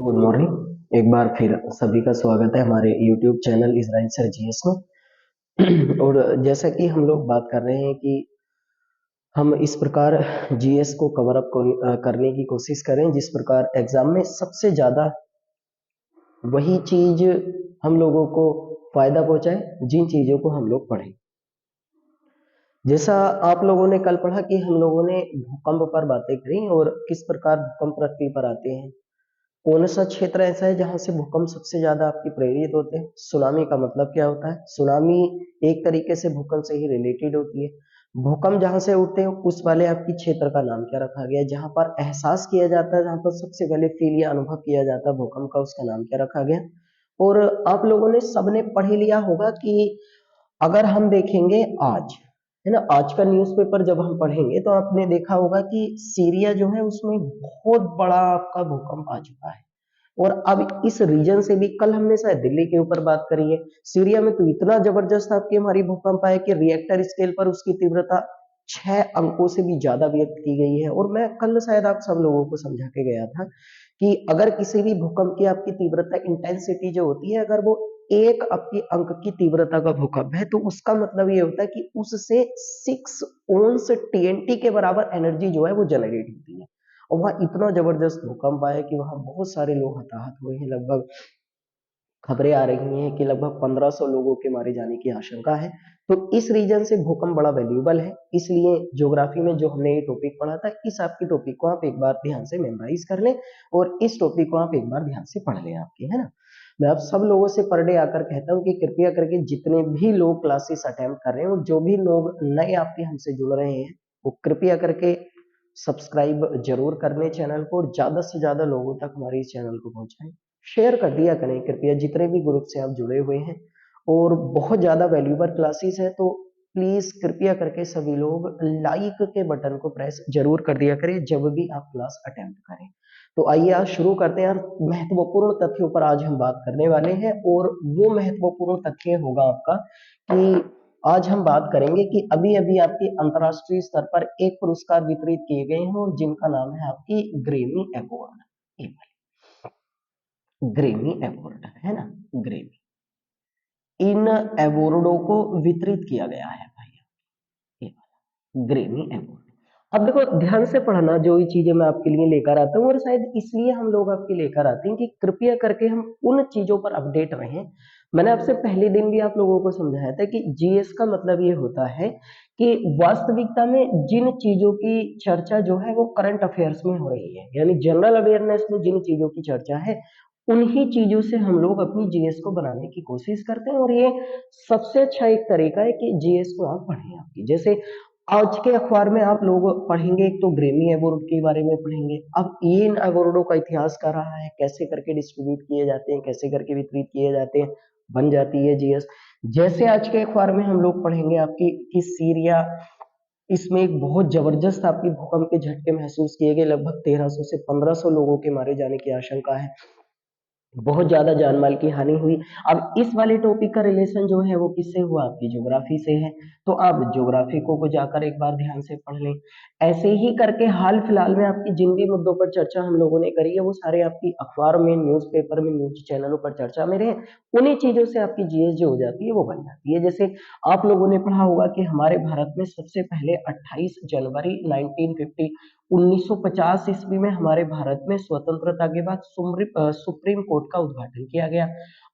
Good morning. एक बार फिर सभी का स्वागत है हमारे YouTube channel Israel sir GS में। और जैसा कि हम लोग बात कर रहे हैं कि हम इस प्रकार जीएस को कवर अप करने की कोशिश करें जिस प्रकार एग्जाम में सबसे ज्यादा वही चीज हम लोगों को फायदा पहुंचाए जिन चीजों को हम लोग पढ़ें। जैसा आप लोगों ने कल पढ़ा कि हम लोगों ने भूकंप पर बातें करी और किस प्रकार भूकंप पृथ्वी पर आते हैं। कौन सा क्षेत्र ऐसा है जहां से भूकंप सबसे ज्यादा आपकी प्रेरित होते हैं। सुनामी का मतलब क्या होता है। सुनामी एक तरीके से भूकंप से ही रिलेटेड होती है। भूकंप जहां से उठते हैं उस वाले आपकी क्षेत्र का नाम क्या रखा गया है। जहां पर एहसास किया जाता है, जहां पर सबसे पहले फील या अनुभव किया जाता है भूकंप का, उसका नाम क्या रखा गया। और आप लोगों ने सबने पढ़ लिया होगा कि अगर हम देखेंगे आज, है ना, आज का न्यूज़पेपर जब हम पढ़ेंगे तो आपने देखा होगा कि सीरिया जो है उसमें बहुत बड़ा आपका भूकंप आ चुका है। और अब इस रीजन से भी कल हमने शायद दिल्ली के ऊपर बात करी है। सीरिया में तो इतना जबरदस्त आपकी हमारी भूकंप आया कि रिएक्टर स्केल पर उसकी तीव्रता 6 अंकों से भी ज्यादा व्यक्त की गई है। और मैं कल शायद आप सब लोगों को समझा के गया था कि अगर किसी भी भूकंप की आपकी तीव्रता इंटेंसिटी जो होती है, अगर वो 1 आपकी अंक की तीव्रता का भूकंप है तो उसका मतलब ये होता है कि उससे 6 ओन्स टीएनटी के बराबर एनर्जी जो है वो जनरेट होती है। और वहां इतना जबरदस्त भूकंप आया कि वहां बहुत सारे लोग हताहत हुए हैं। लगभग खबरें आ रही हैं कि लगभग 1500 लोगों के मारे जाने की आशंका है। तो इस रीजन से भूकंप बड़ा वैल्यूएबल है। इसलिए ज्योग्राफी में जो हमने ये टॉपिक पढ़ा था, इस आपकी टॉपिक को आप एक बार ध्यान से मेमोराइज कर लें और इस टॉपिक को आप एक बार ध्यान से पढ़ लें आपके, है ना। मैं आप सब लोगों से पर डे आकर कहता हूँ कि कृपया करके जितने भी लोग क्लासेस अटेम्प्ट कर रहे हैं और जो भी लोग नए आपके हमसे जुड़ रहे हैं वो कृपया करके सब्सक्राइब जरूर कर लें चैनल को और ज्यादा से ज्यादा लोगों तक हमारे इस चैनल को पहुंचाएं। शेयर कर दिया करें कृपया जितने भी ग्रुप से आप जुड़े हुए हैं। और बहुत ज्यादा वैल्यूबल क्लासेस है तो प्लीज कृपया करके सभी लोग लाइक के बटन को प्रेस जरूर कर दिया करें जब भी आप क्लास अटेम्प्ट करें। तो आइए आज शुरू करते हैं। यार महत्वपूर्ण तथ्यों पर आज हम बात करने वाले हैं और वो महत्वपूर्ण तथ्य होगा आपका कि आज हम बात करेंगे कि अभी अभी आपके अंतर्राष्ट्रीय स्तर पर एक पुरस्कार वितरित किए गए हैं और जिनका नाम है आपकी ग्रेमी अवार्ड। ग्रेमी अवार्ड, है ना, ग्रेमी। इन अवार्डों को वितरित किया गया है भाई, ग्रेमी अवार्ड। अब देखो ध्यान से पढ़ना जो ये चीजें मैं आपके लिए लेकर आता हूँ और शायद इसलिए हम लोग आपके लेकर आते हैं कि कृपया करके हम उन चीजों पर अपडेट रहें। मैंने आपसे पहले दिन भी आप लोगों को समझाया था कि जीएस का मतलब ये होता है कि वास्तविकता में जिन चीजों की चर्चा जो है वो करंट अफेयर्स में हो रही है, यानी जनरल अवेयरनेस में जिन चीजों की चर्चा है उन्हीं चीजों से हम लोग अपनी जीएस को बनाने की कोशिश करते हैं। और ये सबसे अच्छा एक तरीका है कि जीएस को आप पढ़ें आपकी। जैसे आज के अखबार में आप लोग पढ़ेंगे, एक तो ग्रेमी अवार्ड के बारे में पढ़ेंगे। अब ये इन अवार्डों का इतिहास क्या रहा है, कैसे करके डिस्ट्रीब्यूट किए जाते हैं, कैसे करके वितरित किए जाते हैं, बन जाती है जीएस। जैसे आज के अखबार में हम लोग पढ़ेंगे आपकी कि सीरिया, इसमें एक बहुत जबरदस्त आपकी भूकंप के झटके महसूस किए गए। लगभग 1300 से 1500 लोगों के मारे जाने की आशंका है। बहुत ज्यादा जान माल की हानि हुई। अब इस वाले टॉपिक का रिलेशन जो है वो किससे हुआ, आपकी ज्योग्राफी से है। तो आप ज्योग्राफी को जाकर एक बार ध्यान से पढ़ लें। ऐसे ही करके हाल फिलहाल में आपकी जिन भी मुद्दों पर चर्चा हम लोगों ने करी है वो सारे आपकी अखबार में, न्यूज़पेपर में, न्यूज चैनलों पर चर्चा में रहे। उन्हीं चीजों से आपकी जीएस जो हो जाती है वो बन जाती है। जैसे आप लोगों ने पढ़ा होगा कि हमारे भारत में सबसे पहले 28 जनवरी 1950 ईस्वी में हमारे भारत में स्वतंत्रता के बाद सुप्रीम कोर्ट का उद्घाटन किया गया।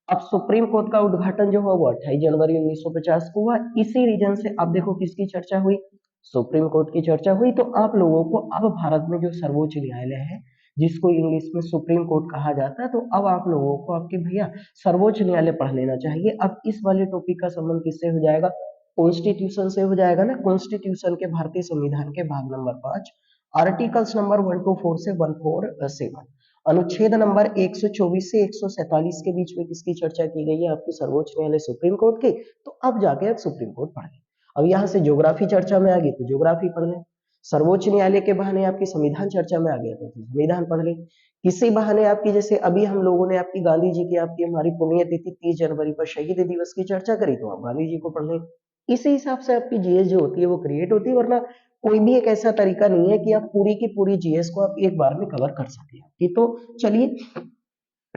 अब सुप्रीम कोर्ट का उद्घाटन जो हुआ वो 28 जनवरी 1950 को हुआ। इसी रीजन से अब देखो किसकी चर्चा हुई, सुप्रीम कोर्ट की चर्चा हुई। तो आप लोगों को अब भारत में जो सर्वोच्च न्यायालय है जिसको इंग्लिश में सुप्रीम कोर्ट कहा जाता है, तो अब आप लोगों को आपके भैया सर्वोच्च न्यायालय पढ़ लेना चाहिए। अब इस वाले टॉपिक का संबंध किससे हो जाएगा, कॉन्स्टिट्यूशन से हो जाएगा ना। कॉन्स्टिट्यूशन के, भारतीय संविधान के भाग नंबर 5, आर्टिकल्स नंबर 124 से 147, अनुच्छेद नंबर 124 से 147 के बीच में किसकी चर्चा की गई है, आपकी सर्वोच्च न्यायालय सुप्रीम कोर्ट की। तो अब जाके आप सुप्रीम कोर्ट पढ़ लें। अब यहाँ से ज्योग्राफी चर्चा में आ गई तो ज्योग्राफी पढ़ लें। सर्वोच्च न्यायालय के बहाने आपकी संविधान चर्चा में आ गया तो संविधान पढ़ लें। किसी बहाने आपकी, जैसे अभी हम लोगों ने आपकी गांधी जी की, आपकी हमारी पुण्यतिथि 30 जनवरी पर शहीद दिवस की चर्चा करी तो आप गांधी जी को पढ़ लें। इसी हिसाब से आपकी जीएस जो होती है वो क्रिएट होती है। वरना कोई भी एक ऐसा तरीका नहीं है कि आप पूरी की पूरी जीएस को आप एक बार में कवर कर सके। तो चलिए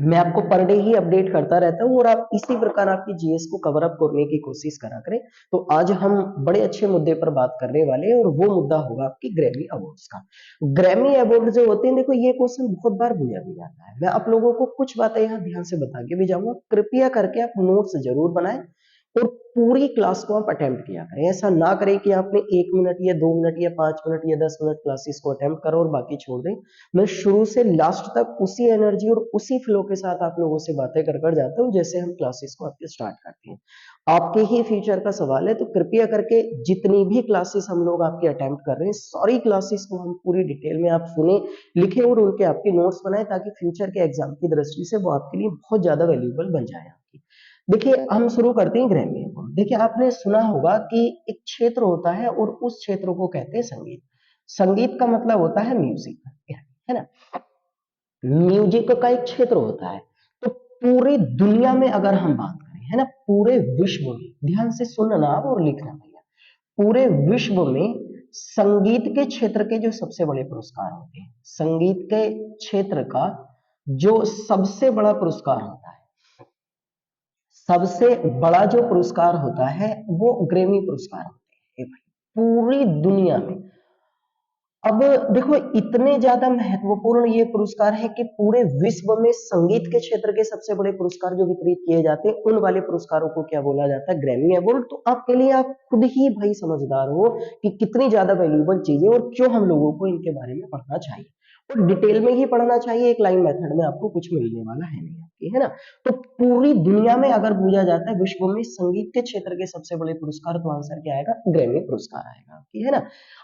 मैं आपको पर डे ही अपडेट करता रहता हूँ और आप इसी प्रकार आपकी जीएस को कवर अप करने की कोशिश करा करें। तो आज हम बड़े अच्छे मुद्दे पर बात करने वाले हैं और वो मुद्दा होगा आपकी ग्रैमी अवार्ड्स का। ग्रैमी अवार्ड जो होते हैं, देखो ये क्वेश्चन बहुत बार पूछा भी जाता है। मैं आप लोगों को कुछ बातें यहाँ ध्यान से बता के भी जाऊंगा, कृपया करके आप नोट्स जरूर बनाएं और पूरी क्लास को आप अटेम्प्ट किया करें। ऐसा ना करें कि आपने 1 मिनट या 2 मिनट या 5 मिनट या 10 मिनट क्लासेस को अटेम्प्ट करो और बाकी छोड़ दें। मैं शुरू से लास्ट तक उसी एनर्जी और उसी फ्लो के साथ आप लोगों से बातें कर कर जाता हूँ जैसे हम क्लासेस को आपके स्टार्ट करते हैं। आपके ही फ्यूचर का सवाल है, तो कृपया करके जितनी भी क्लासेस हम लोग आपके अटेम्प्ट कर रहे हैं, सारी क्लासेस को हम पूरी डिटेल में आप सुने, लिखे और उनके आपके नोट्स बनाए, ताकि फ्यूचर के एग्जाम की दृष्टि से वो आपके लिए बहुत ज्यादा वैल्यूएबल बन जाए आपकी। देखिए हम शुरू करते हैं ग्रैमी अवार्ड। देखिए आपने सुना होगा कि एक क्षेत्र होता है और उस क्षेत्र को कहते हैं संगीत। संगीत का मतलब होता है म्यूजिक, है ना। म्यूजिक का एक क्षेत्र होता है। तो पूरी दुनिया में अगर हम बात करें, है ना, पूरे विश्व में, ध्यान से सुनना आप और लिखना भैया, पूरे विश्व में संगीत के क्षेत्र के जो सबसे बड़े पुरस्कार होते हैं, संगीत के क्षेत्र का जो सबसे बड़ा पुरस्कार होता है, सबसे बड़ा जो पुरस्कार होता है वो ग्रैमी पुरस्कार होते हैं पूरी दुनिया में। अब देखो इतने ज्यादा महत्वपूर्ण ये पुरस्कार है कि पूरे विश्व में संगीत के क्षेत्र के सबसे बड़े पुरस्कार जो वितरित किए जाते हैं, उन वाले पुरस्कारों को क्या बोला जाता है, ग्रैमी अवार्ड। तो आपके लिए आप खुद ही भाई समझदार हो कि कितनी ज्यादा वैल्यूएबल चीजें और क्यों हम लोगों को इनके बारे में पढ़ना चाहिए, और डिटेल में ही पढ़ना चाहिए। एक लाइन मेथड में आपको कुछ मिलने वाला है नहीं आपकी, है ना। तो पूरी दुनिया में अगर पूछा जाता है विश्व में संगीत के क्षेत्र के सबसे बड़े पुरस्कार, तो आंसर क्या आएगा, ग्रैमी पुरस्कार आएगा आपकी, है ना।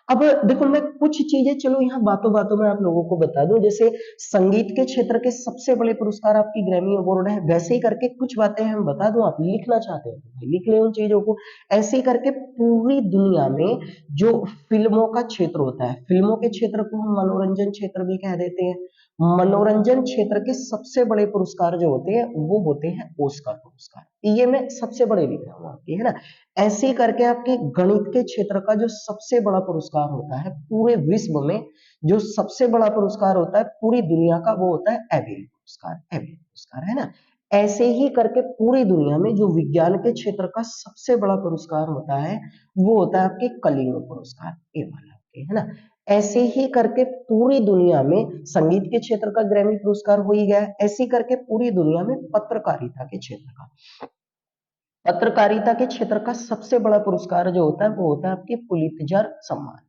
अब देखो मैं कुछ चीजें चलो यहाँ बातों बातों में आप लोगों को बता दूं। जैसे संगीत के क्षेत्र के सबसे बड़े पुरस्कार आपकी ग्रैमी अवार्ड है, वैसे ही करके कुछ बातें हम बता दूं, आप लिखना चाहते हैं तो लिख ले उन चीजों को। ऐसे ही करके पूरी दुनिया में जो फिल्मों का क्षेत्र होता है, फिल्मों के क्षेत्र को हम मनोरंजन क्षेत्र भी कह देते हैं। मनोरंजन क्षेत्र के सबसे बड़े पुरस्कार जो होते हैं वो होते हैं ऑस्कर पुरस्कार। ये मैं सबसे बड़े लिख रहा हूँ आपकी, है ना। ऐसे ही करके आपके गणित के क्षेत्र का जो सबसे बड़ा पुरस्कार होता है पूरे विश्व में, जो सबसे बड़ा पुरस्कार होता है पूरी दुनिया का, वो होता है एबेल पुरस्कार, एबेल पुरस्कार, है ना। ऐसे ही करके पूरी दुनिया में जो विज्ञान के क्षेत्र का सबसे बड़ा पुरस्कार होता है वो होता है आपके कलिंग पुरस्कार, ये वाला आपके, है ना। ऐसे ही करके पूरी दुनिया में संगीत के क्षेत्र का ग्रैमी पुरस्कार हो ही गया, ऐसे ही करके पूरी दुनिया में पत्रकारिता के क्षेत्र का, पत्रकारिता के क्षेत्र का सबसे बड़ा पुरस्कार जो होता है वो होता है आपकी पुलित्जर सम्मान,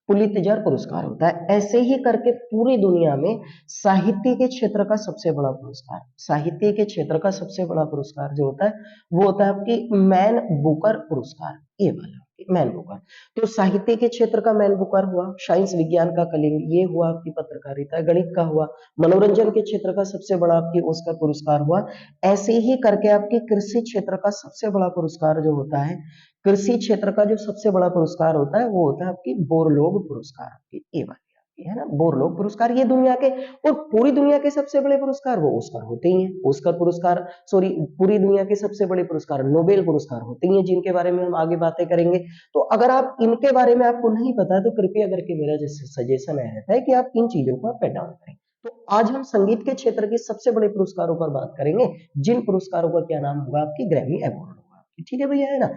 पुलित्जर पुरस्कार होता है। ऐसे ही करके पूरी दुनिया में साहित्य के क्षेत्र का सबसे बड़ा पुरस्कार, साहित्य के क्षेत्र का सबसे बड़ा पुरस्कार जो होता है वो होता है आपकी मैन बुकर पुरस्कार, ये वाला मैन बुकर। तो साहित्य के क्षेत्र का मैन बुकर हुआ, साइंस विज्ञान का कलिंग, ये हुआ आपकी पत्रकारिता, गणित का हुआ, मनोरंजन के क्षेत्र का सबसे बड़ा आपकी ऑस्कर पुरस्कार हुआ। ऐसे ही करके आपके कृषि क्षेत्र का सबसे बड़ा पुरस्कार जो होता है, कृषि क्षेत्र का जो सबसे बड़ा पुरस्कार होता है वो होता है आपकी बोरलोग पुरस्कार, आपकी ये वाली आपकी, है ना, बोरलोग पुरस्कार। ये दुनिया के और पूरी दुनिया के सबसे बड़े पुरस्कार वो ऑस्कर होते ही हैं, ऑस्कर पुरस्कार, सॉरी, पूरी दुनिया के सबसे बड़े पुरस्कार नोबेल पुरस्कार होते ही हैं, जिनके बारे में हम आगे बातें करेंगे। तो अगर आप इनके बारे में आपको नहीं पता तो कृपया करके मेरा जैसे सजेशन रहता है कि आप इन चीजों को पेट डाउन करें। तो आज हम संगीत के क्षेत्र के सबसे बड़े पुरस्कारों पर बात करेंगे, जिन पुरस्कारों का क्या नाम होगा, आपकी ग्रैमी अवार्ड होगा, ठीक है भैया, है ना।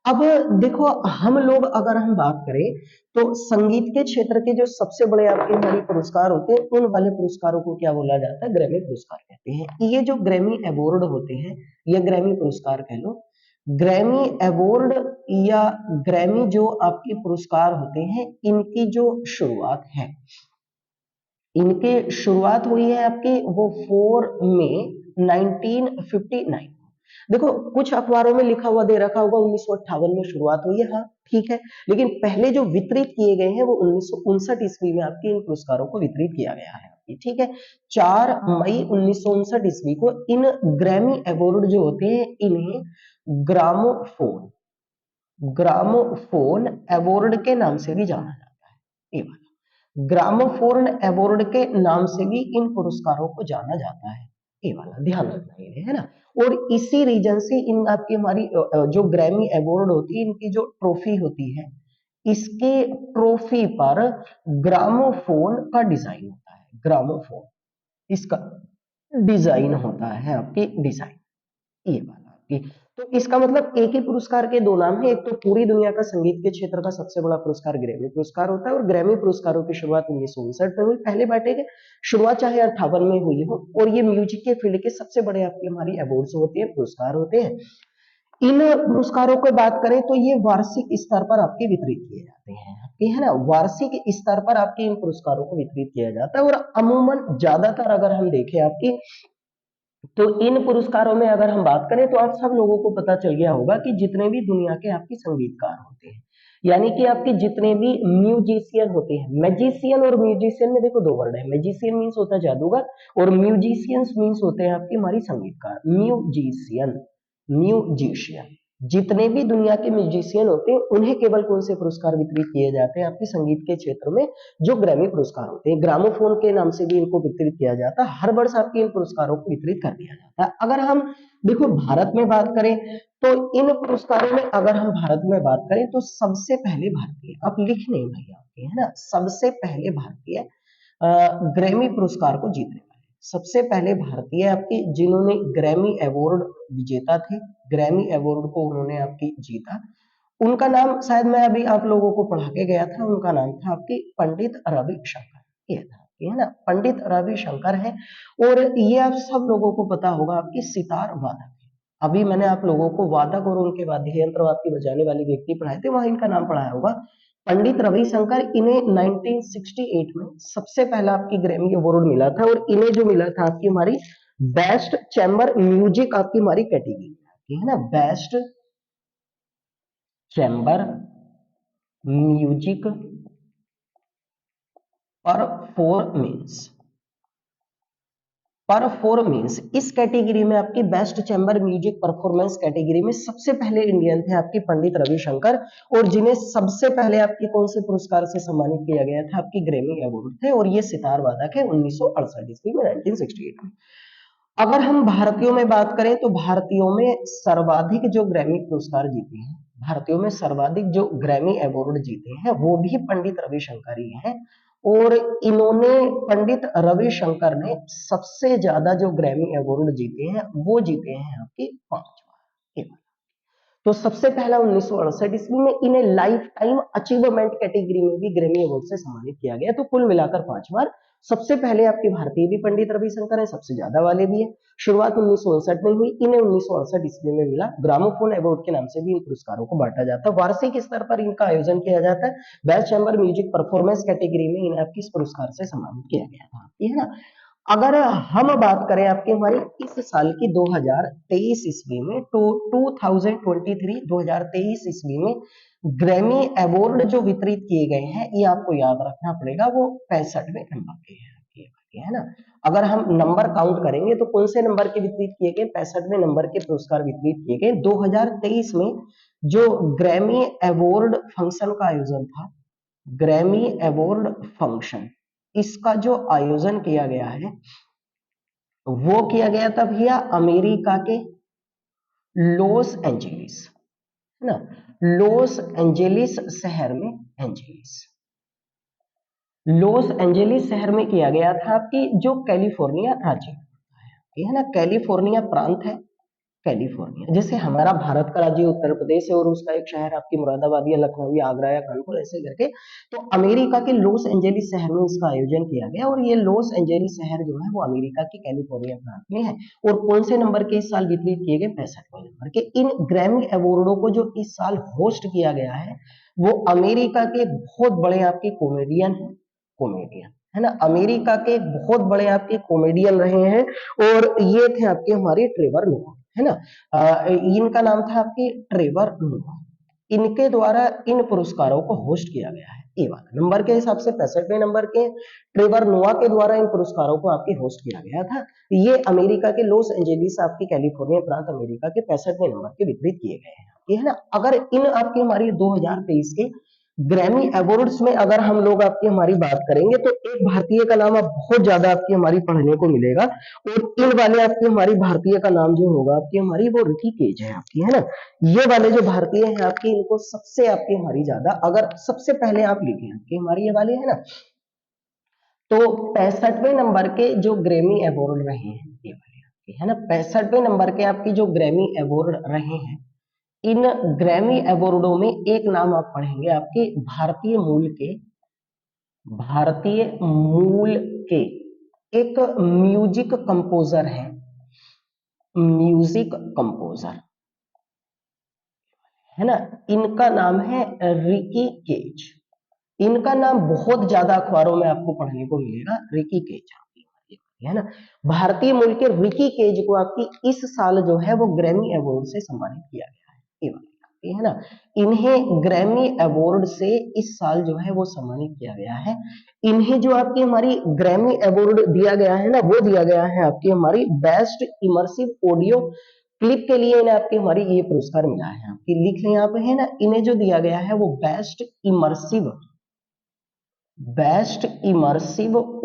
अब देखो हम लोग अगर हम बात करें तो संगीत के क्षेत्र के जो सबसे बड़े आपके हमारे पुरस्कार होते हैं, उन वाले पुरस्कारों को क्या बोला जाता है, ग्रैमी पुरस्कार कहते हैं। ये जो ग्रैमी अवार्ड होते हैं, ये ग्रैमी पुरस्कार कह लो। ग्रैमी अवार्ड या ग्रैमी जो आपके पुरस्कार होते हैं, इनकी जो शुरुआत है, इनकी शुरुआत हुई है आपकी वो 4 मई 1959। देखो कुछ अखबारों में लिखा हुआ दे रखा होगा 1958 में शुरुआत हुई है, हाँ ठीक है, लेकिन पहले जो वितरित किए गए हैं वो 1959 ईस्वी में आपके इन पुरस्कारों को वितरित किया गया है आपकी, ठीक है। 4 मई 1959 ईस्वी को इन ग्रैमी अवार्ड जो होते हैं इन्हें ग्रामोफोन, ग्रामोफोन अवार्ड के नाम से भी जाना जाता है, ये वाला ग्रामोफोन अवार्ड के नाम से भी इन पुरस्कारों को जाना जाता है, ये वाला ध्यान रखना ये है ना। और इसी रीजन से इन आपकी हमारी जो ग्रैमी अवार्ड होती है, इनकी जो ट्रॉफी होती है, इसके ट्रॉफी पर ग्रामोफोन का डिजाइन होता है, ग्रामोफोन इसका डिजाइन होता है आपकी, डिजाइन, ये वाला आपकी। तो इसका मतलब एक ही पुरस्कार के दो नाम है, एक तो पूरी दुनिया का संगीत के क्षेत्र का सबसे बड़ा पुरस्कार ग्रैमी पुरस्कार होता है, और ग्रैमी पुरस्कारों की शुरुआत 1959 में हुई, पहले बाटे के शुरुआत चाहे 58 में हुई हो, और ये म्यूजिक के फील्ड के सबसे बड़े आपकी हमारी अवार्ड्स होते हैं, पुरस्कार होते हैं। इन पुरस्कारों को बात करें तो ये वार्षिक स्तर पर आपके वितरित किए जाते हैं, आपके है ना, वार्षिक स्तर पर आपके इन पुरस्कारों को वितरित किया जाता है। और अमूमन ज्यादातर अगर हम देखें आपकी, तो इन पुरस्कारों में अगर हम बात करें तो आप सब लोगों को पता चल गया होगा कि जितने भी दुनिया के आपके संगीतकार होते हैं, यानी कि आपके जितने भी म्यूजिशियन होते हैं, मैजिशियन और म्यूजिशियन में देखो दो वर्ड है, मैजिशियन मीन्स होता है जादूगर, और म्यूजिशियंस मीन्स होते हैं आपके हमारी संगीतकार। म्यूजिशियन, म्यूजिशियन, जितने भी दुनिया के म्यूजिशियन होते हैं उन्हें केवल कौन से पुरस्कार वितरित किए जाते हैं आपके संगीत के क्षेत्र में, जो ग्रैमी पुरस्कार होते हैं। ग्रामोफोन के नाम से भी इनको वितरित किया जाता है, हर वर्ष आपके इन पुरस्कारों को वितरित कर दिया जाता है। अगर हम देखो भारत में बात करें तो इन पुरस्कारों में अगर हम भारत में बात करें तो सबसे पहले भारतीय, आप लिख नहीं भैया आपके, है ना, सबसे पहले भारतीय ग्रैमी पुरस्कार को जीतने वाले सबसे पहले भारतीय आपकी, जिन्होंने ग्रैमी अवार्ड विजेता थे, ग्रैमी अवार्ड को उन्होंने आपकी जीता, उनका नाम शायद मैं अभी आप लोगों को पढ़ा के गया था, उनका नाम था आपकी पंडित रविशंकर, ये था, है ना, पंडित रविशंकर है। और ये आप सब लोगों को पता होगा आपकी सितार वादक, अभी मैंने आप लोगों को वादक और उनके वाद्य यंत्र आपकी बजाने वाले व्यक्ति पढ़ाए थे, वहां इनका नाम पढ़ाया होगा पंडित रविशंकर। इन्हें 1968 में सबसे पहला आपकी ग्रैमी अवार्ड मिला था, और इन्हें जो मिला था आपकी हमारी बेस्ट चैम्बर म्यूजिक आपकी हमारी कैटेगरी, है ना, बेस्ट चैम्बर म्यूजिक परफॉर्मेंस, इस कैटेगरी में आपकी best chamber music performance category में सबसे पहले इंडियन थे आपके पंडित रविशंकर, और जिन्हें सबसे पहले आपकी कौन से पुरस्कार से सम्मानित किया गया था, आपकी ग्रैमी अवार्ड थे, और ये सितार वादक है 1968 ईस्वी में, 1968 में। अगर हम भारतीयों में बात करें तो भारतीयों में सर्वाधिक जो ग्रैमी पुरस्कार जीते हैं, भारतीयों में सर्वाधिक जो ग्रैमी अवार्ड जीते हैं वो भी पंडित रविशंकर ही हैं, और इन्होंने, पंडित रविशंकर ने सबसे ज्यादा जो ग्रैमी अवार्ड जीते हैं वो जीते हैं आपके 5 बार। तो सबसे पहला 1968 ईस्वी में इन्हें लाइफ टाइम अचीवमेंट कैटेगरी में भी ग्रैमी अवार्ड से सम्मानित किया गया, तो कुल मिलाकर 5 बार। सबसे पहले आपके भारतीय भी पंडित रविशंकर है, सबसे ज्यादा वाले भी है, शुरुआत 1959 में हुई, इन्हें 1968 ईस्वी में मिला। ग्रामोफोन अवार्ड के नाम से भी इन पुरस्कारों को बांटा जाता है, वार्षिक स्तर पर इनका आयोजन किया जाता है। Best chamber music performance category में इन्हें आपकी इस पुरस्कार से सम्मानित किया गया था, है ना। अगर हम बात करें आपके हमारी इस साल की 2023 ईस्वी में, तो 2023 ईस्वी में ग्रैमी अवार्ड जो वितरित किए गए हैं, ये आपको याद रखना पड़ेगा, वो 65वें नंबर के हैं, है ना। अगर हम नंबर काउंट करेंगे तो कौन से नंबर के वितरित किए गए, 65वें नंबर के पुरस्कार वितरित किए गए। 2023 में जो ग्रैमी अवार्ड फंक्शन का आयोजन था, ग्रैमी अवार्ड फंक्शन, इसका जो आयोजन किया गया है वो किया गया था भैया अमेरिका के लॉस एंजेलिस, है ना, लॉस एंजेलिस शहर में, लॉस एंजेलिस शहर में किया गया था, आपकी जो कैलिफोर्निया राज्य है ना, कैलिफोर्निया प्रांत है, कैलिफोर्निया, जैसे हमारा भारत का राज्य उत्तर प्रदेश है और उसका एक शहर आपकी मुरादाबाद या लखनऊ या आगरा या कानपुर ऐसे करके, तो अमेरिका के लॉस एंजेलिस शहर में इसका आयोजन किया गया, और ये लॉस एंजेलिस शहर जो है वो अमेरिका के कैलिफोर्निया प्रांत में है। और कौन से नंबर के इस साल वितरित किए गए, 65वें नंबर के। इन ग्रैमी अवार्डों को जो इस साल होस्ट किया गया है वो अमेरिका के बहुत बड़े आपके कॉमेडियन है ना, अमेरिका के बहुत बड़े आपके कॉमेडियन रहे हैं, और ये थे आपके हमारे ट्रेवर नोआ, है ना। इनका नाम था आपकी ट्रेवर नोआ, इनके द्वारा इन पुरस्कारों को होस्ट किया गया है, ये वाला नंबर के हिसाब से 65वें नंबर के ट्रेवर नोआ के द्वारा इन पुरस्कारों को आपके होस्ट किया गया था। ये अमेरिका के लॉस एंजेलिस आपकी कैलिफोर्निया प्रांत अमेरिका के 65वें नंबर के वितरित किए गए हैं, ये है ना। अगर इन आपकी हमारी 2023 के ग्रैमी अवार्ड्स में अगर हम लोग आपकी हमारी बात करेंगे तो एक भारतीय का नाम आप बहुत ज्यादा आपकी हमारी पढ़ने को मिलेगा, और इन वाले आपकी हमारी भारतीय का नाम जो होगा आपकी हमारी वो ऋषिकेश है आपकी, है ना। ये वाले जो भारतीय हैं आपकी, इनको सबसे आपकी हमारी ज्यादा, अगर सबसे पहले आप लिखे आपकी हमारी ये वाले है ना, तो 65वें नंबर के जो ग्रैमी अवार्ड रहे हैं ये है ना। 65वें नंबर के आपकी जो ग्रैमी अवार्ड रहे हैं, इन ग्रैमी अवार्डों में एक नाम आप पढ़ेंगे आपके भारतीय मूल के एक म्यूजिक कंपोजर है, म्यूजिक कंपोजर, है ना। इनका नाम है रिकी केज। इनका नाम बहुत ज्यादा अखबारों में आपको पढ़ने को मिलेगा, रिकी केज, है ना। भारतीय मूल के रिकी केज को आपकी इस साल जो है वो ग्रैमी अवार्ड से सम्मानित किया गया है, ये वाली, है ना। इन्हें ग्रैमी अवार्ड से इस साल जो है वो सम्मानित किया गया है। इन्हें जो आपकी हमारी ग्रैमी अवार्ड दिया गया है ना, वो दिया गया है आपकी हमारी बेस्ट इमर्सिव ऑडियो क्लिप के लिए। इन्हें आपकी हमारी ये पुरस्कार मिला है, आपकी लिख लें यहाँ पे, है ना। इन्हें जो दिया गया है वो best immersive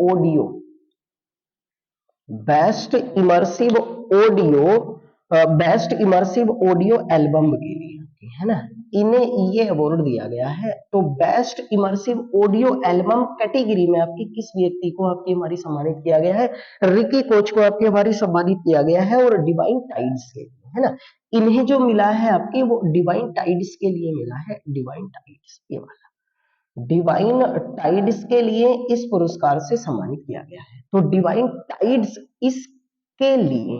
audio, best immersive audio, best immersive audio album के लिए, है ना। इन्हें ये अवार्ड दिया गया है। तो best immersive audio album category में आपकी किस व्यक्ति को आपकी हमारी सम्मानित किया गया है? रिकी कोच को आपकी हमारी सम्मानित किया गया है, और डिवाइन टाइड्स के लिए, है ना। इन्हें जो मिला है आपकी वो डिवाइन टाइड्स के लिए मिला है, डिवाइन टाइड्स, ये वाला डिवाइन टाइड्स के लिए इस पुरस्कार से सम्मानित किया गया है। तो डिवाइन टाइड्स इसके लिए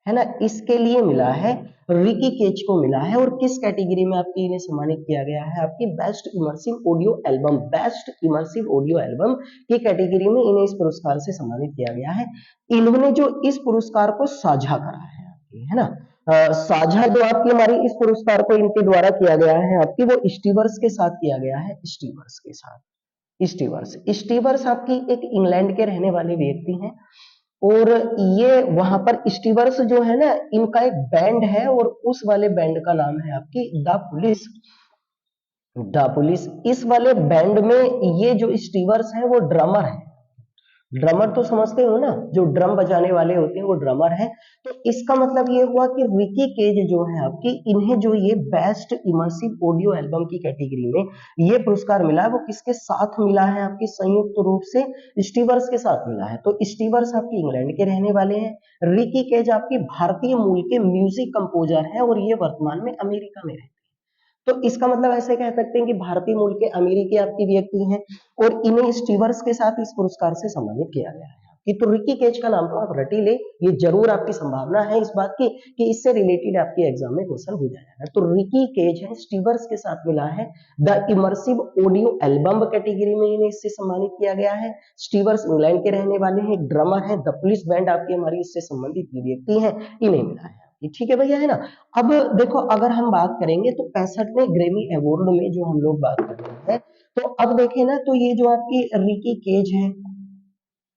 है ना, इसके लिए मिला है, रिकी केज को मिला है। और किस कैटेगरी में आपकी इन्हें सम्मानित किया गया है? आपकी best immersive audio album, best immersive audio album की कैटेगरी में इन्हें इस पुरस्कार से सम्मानित किया गया है। इन्होंने जो इस पुरस्कार को साझा करा है आपकी, है ना, साझा जो आपकी हमारी इस पुरस्कार को इनके द्वारा किया गया है आपकी, वो स्टीवर्स के साथ किया गया है, स्टीवर्स के साथ। स्टीवर्स आपकी एक इंग्लैंड के रहने वाले व्यक्ति हैं, और ये वहां पर स्टीवर्स जो है ना, इनका एक बैंड है, और उस वाले बैंड का नाम है आपकी द पुलिस। इस वाले बैंड में ये जो स्टीवर्स है वो ड्रमर है। ड्रमर तो समझते हो ना, जो ड्रम बजाने वाले होते हैं वो ड्रमर है। तो इसका मतलब ये हुआ कि रिकी केज जो है आपकी, इन्हें जो ये बेस्ट इमर्सिव ऑडियो एल्बम की कैटेगरी में ये पुरस्कार मिला है, वो किसके साथ मिला है? आपकी संयुक्त रूप से स्टीवर्स के साथ मिला है। तो स्टीवर्स आपकी इंग्लैंड के रहने वाले हैं, रिकी केज आपकी भारतीय मूल के म्यूजिक कंपोजर है, और ये वर्तमान में अमेरिका में रहते हैं। तो इसका मतलब ऐसे कह सकते हैं कि भारतीय मूल के अमेरिकी आपकी व्यक्ति हैं, और इन्हें स्टीवर्स के साथ इस पुरस्कार से सम्मानित किया गया है। कि तो रिकी केज का नाम तो आप रट ही ले, ये जरूर आपकी संभावना है इस बात की कि इससे रिलेटेड आपके एग्जाम में क्वेश्चन हो जाएगा। तो रिकी केज है, स्टीवर्स के साथ मिला है, the immersive audio album category में इन्हें इससे सम्मानित किया गया है। स्टीवर्स इंग्लैंड के रहने वाले हैं, ड्रमर है, द पुलिस बैंड आपकी हमारी इससे संबंधित व्यक्ति है, इन्हें मिला है। ठीक है भैया, है ना। अब देखो, अगर हम बात करेंगे तो 65वें ग्रैमी अवार्ड में जो हम लोग बात कर रहे हैं, तो अब देखें ना, तो ये जो आपकी रिकी केज है,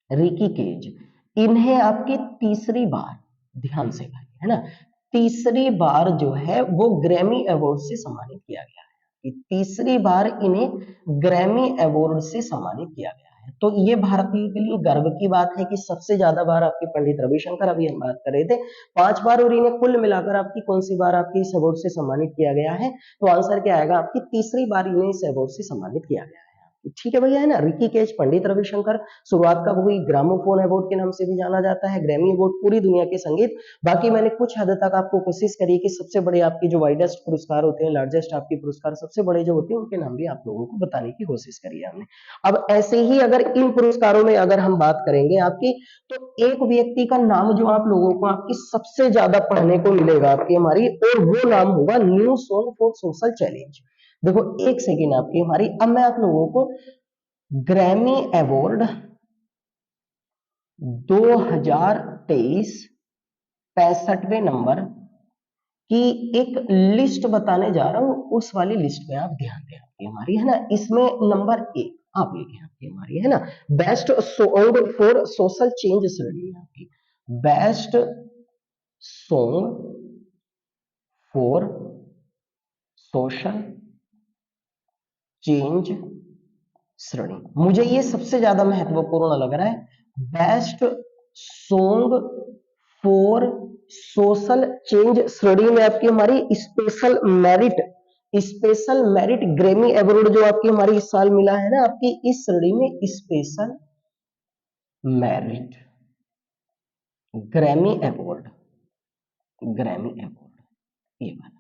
रिकी केज, इन्हें आपकी तीसरी बार, ध्यान से भाई, है ना, तीसरी बार जो है वो ग्रैमी अवार्ड से सम्मानित किया गया है। तीसरी बार इन्हें ग्रैमी अवार्ड से सम्मानित किया गया है। तो ये भारतीय के लिए गर्व की बात है कि सबसे ज्यादा बार आपके पंडित रविशंकर, अभी हम बात कर रहे थे, 5 बार, और इन्हें कुल मिलाकर आपकी कौन सी बार आपकी इस अवार्ड से सम्मानित किया गया है? तो आंसर क्या आएगा? आपकी तीसरी बार इन्हें इस अवार्ड से सम्मानित किया गया है। ठीक है भैया, है ना। रिकी केज, पंडित रविशंकर, शुरुआत कब हुई? ग्रामोफोन अवार्ड के नाम से भी जाना जाता है, ग्रैमी अवार्ड पूरी दुनिया के संगीत। बाकी मैंने कुछ हद तक आपको कोशिश करी कि सबसे बड़े आपकी जो वाइडेस्ट पुरस्कार होते हैं, लार्जेस्ट आपके पुरस्कार सबसे बड़े जो होते हैं, उनके नाम भी आप लोगों को बताने की कोशिश करी है हमने। अब ऐसे ही अगर इन पुरस्कारों में अगर हम बात करेंगे आपकी, तो एक व्यक्ति का नाम जो आप लोगों को आपकी सबसे ज्यादा पढ़ने को मिलेगा आपकी हमारी, और वो नाम होगा new song for social challenge. देखो एक सेकेंड आपकी हमारी, अब मैं आप लोगों को ग्रैमी अवार्ड 2023 65वें नंबर की एक लिस्ट बताने जा रहा हूं, उस वाली लिस्ट में आप ध्यान दें आपकी हमारी, है ना। इसमें नंबर 1 आप लिखे आपकी हमारी, है ना, best song for social change श्रेणी है आपकी, best song for social change श्रेणी। मुझे ये सबसे ज्यादा महत्वपूर्ण लग रहा है, best song for social change श्रेणी में आपकी हमारी स्पेशल मेरिट ग्रैमी अवार्ड जो आपकी हमारी इस साल मिला है ना, आपकी इस श्रेणी में special merit, Grammy award, Grammy award, ये वाला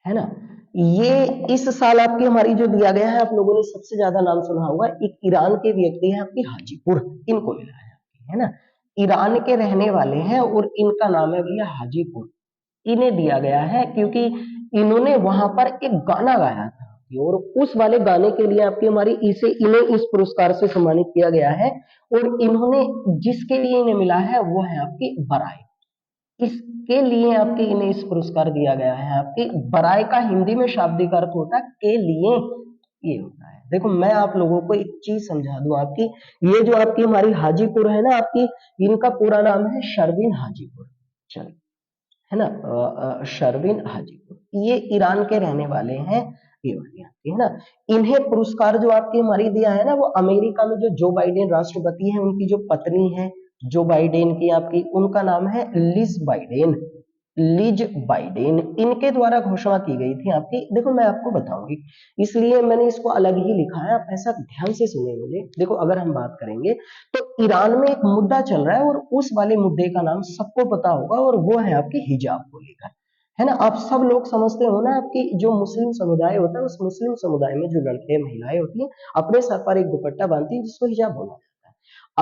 है ना। ये इस साल आपकी हमारी जो दिया गया है, आप लोगों ने सबसे ज्यादा नाम सुना होगा, एक ईरान के व्यक्ति है आपकी हाजीपुर, इनको मिला है ना। ईरान के रहने वाले हैं और इनका नाम है भैया हाजीपुर। इन्हें दिया गया है क्योंकि इन्होंने वहां पर एक गाना गाया था और उस वाले गाने के लिए आपकी हमारी इन्हें इस पुरस्कार से सम्मानित किया गया है। और इन्होंने जिसके लिए इन्हें मिला है वो है आपकी बराई। इसके लिए आपके इन्हें इस पुरस्कार दिया गया है। आपकी बराई का हिंदी में शाब्दिक अर्थ होता है के लिए, ये होता है। देखो मैं आप लोगों को एक चीज समझा दूं, आपकी ये जो आपकी हमारी हाजीपुर है ना, आपकी इनका पूरा नाम है शर्विन हाजीपुर, चलो, है ना, शर्विन हाजीपुर, ये ईरान के रहने वाले हैं। ये वाली आपकी है ना। इन्हें पुरस्कार जो आपकी हमारी दिया है ना, वो अमेरिका में जो जो बाइडेन राष्ट्रपति हैं, उनकी जो पत्नी है जो बाइडेन की, आपकी उनका नाम है लिज बाइडेन, लिज बाइडेन, इनके द्वारा घोषणा की गई थी आपकी। देखो मैं आपको बताऊंगी, इसलिए मैंने इसको अलग ही लिखा है, आप ऐसा ध्यान से सुने मुझे। देखो अगर हम बात करेंगे तो ईरान में एक मुद्दा चल रहा है और उस वाले मुद्दे का नाम सबको पता होगा और वो है आपकी हिजाब को लेकर, है ना। आप सब लोग समझते हो ना, आपकी जो मुस्लिम समुदाय होता है, उस मुस्लिम समुदाय में जो लड़के महिलाएं होती हैं अपने सर पर एक दुपट्टा बांधती है जिसको हिजाब बोला जाता है।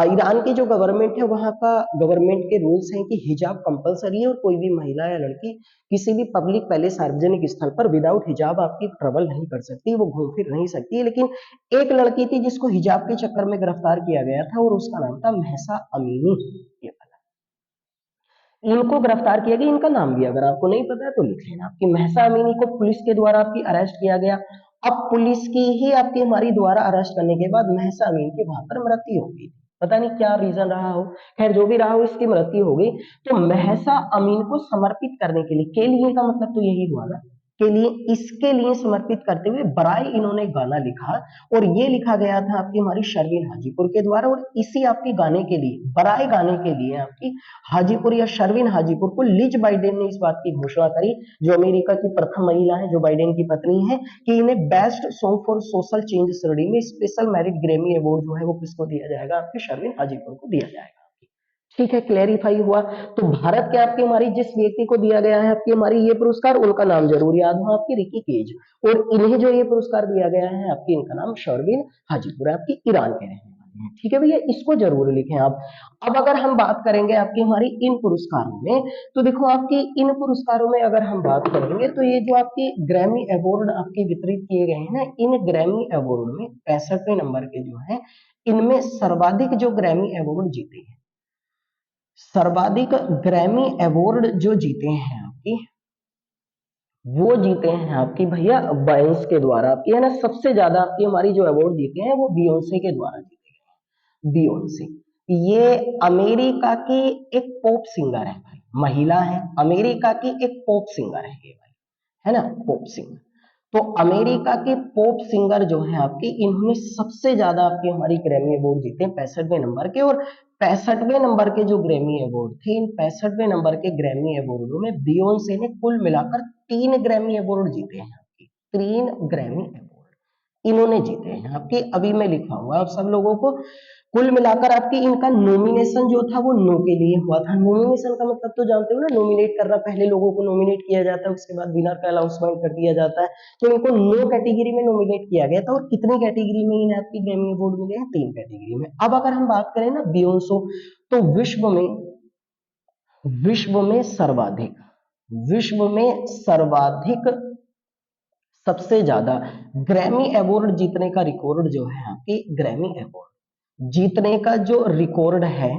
ईरान की जो गवर्नमेंट है, वहां का गवर्नमेंट के रूल्स हैं कि हिजाब कंपलसरी है और कोई भी महिला या लड़की किसी भी पब्लिक पहले सार्वजनिक स्थल पर विदाउट हिजाब आपकी ट्रेवल नहीं कर सकती, वो घूम फिर नहीं सकती। लेकिन एक लड़की थी जिसको हिजाब के चक्कर में गिरफ्तार किया गया था और उसका नाम था महसा अमीनी। ये इनको गिरफ्तार किया गया, इनका नाम भी अगर आपको नहीं पता है तो लिख लेना। आपकी महसा अमीनी को पुलिस के द्वारा आपकी अरेस्ट किया गया। अब पुलिस की ही आपकी हमारी द्वारा अरेस्ट करने के बाद महसा अमीन की वहां पर मृत्यु हो गई। पता नहीं क्या रीजन रहा हो, खैर जो भी रहा हो, इसकी मृत्यु हो गई। तो महसा अमीन को समर्पित करने के लिए का मतलब तो यही हुआ ना, के लिए, इसके लिए समर्पित करते हुए बराई इन्होंने गाना लिखा और ये लिखा गया था आपकी हमारी शर्विन हाजीपुर के द्वारा। और इसी आपके गाने के लिए, बराई गाने के लिए आपकी हाजीपुर या शर्विन हाजीपुर को लिज बाइडेन ने इस बात की घोषणा करी, जो अमेरिका की प्रथम महिला है, जो बाइडेन की पत्नी है, कि इन्हें best song for social change श्रेणी में स्पेशल मेरिट ग्रैमी अवार्ड जो है वो किसको दिया जाएगा, आपके शर्विन हाजीपुर को दिया जाएगा। ठीक है, क्लेरिफाई हुआ। तो भारत के आपकी हमारी जिस व्यक्ति को दिया गया है आपकी हमारी ये पुरस्कार, उनका नाम जरूर याद हो आपकी, रिकी केज। और इन्हें जो ये पुरस्कार दिया गया है आपकी, इनका नाम शर्विन हाजीपुर है, आपकी ईरान के रहने वाले हैं। ठीक है भैया, इसको जरूर लिखें आप। अब अगर हम बात करेंगे आपकी हमारी इन पुरस्कारों में, तो देखो आपकी इन पुरस्कारों में अगर हम बात करेंगे तो ये जो आपकी ग्रैमी अवार्ड आपके वितरित किए गए हैं ना, इन ग्रैमी अवार्ड में 65वें नंबर के जो है, इनमें सर्वाधिक जो ग्रैमी अवार्ड जीते हैं, सर्वाधिक ग्रैमी अवार्ड जो जीते हैं आपकी, वो जीते हैं आपकी भैया बायंस के द्वारा, आपकी है ना। सबसे ज्यादा आपकी हमारी जो अवार्ड जीते हैं वो बियोंसे के द्वारा जीते हैं। बियोंसे ये अमेरिका की एक पॉप सिंगर है भाई, महिला है, अमेरिका की एक पॉप सिंगर है ये भाई, है ना, पॉप सिंगर। तो अमेरिका के पॉप सिंगर जो है आपके, इन्होंने सबसे ज्यादा आपके हमारी ग्रैमी अवार्ड जीते 65वें नंबर के। और 65वें नंबर के जो ग्रैमी अवार्ड थे, इन 65वें नंबर के ग्रैमी अवार्डों में बियोंसे ने कुल मिलाकर 3 ग्रैमी अवार्ड जीते हैं आपके, 3 ग्रैमी अवार्ड इन्होंने जीते हैं आपके। अभी मैं लिखाऊंगा आप सब लोगों को, कुल मिलाकर आपकी इनका नॉमिनेशन जो था वो नो के लिए हुआ था। नॉमिनेशन का मतलब तो जानते हो ना, नॉमिनेट करना, पहले लोगों को नॉमिनेट किया जाता है, उसके बाद विनर का अनाउंसमेंट कर दिया जाता है। तो इनको नो कैटेगरी में नॉमिनेट किया गया था। और कितनी कैटेगरी में इन्हें आपकी ग्रैमी अवार्ड मिले हैं, 3 कैटेगरी में। अब अगर हम बात करें ना बियोंसो, तो विश्व में सर्वाधिक, विश्व में सर्वाधिक सबसे ज्यादा ग्रैमी अवार्ड जीतने का रिकॉर्ड जो है आपकी, ग्रैमी अवार्ड जीतने का जो रिकॉर्ड है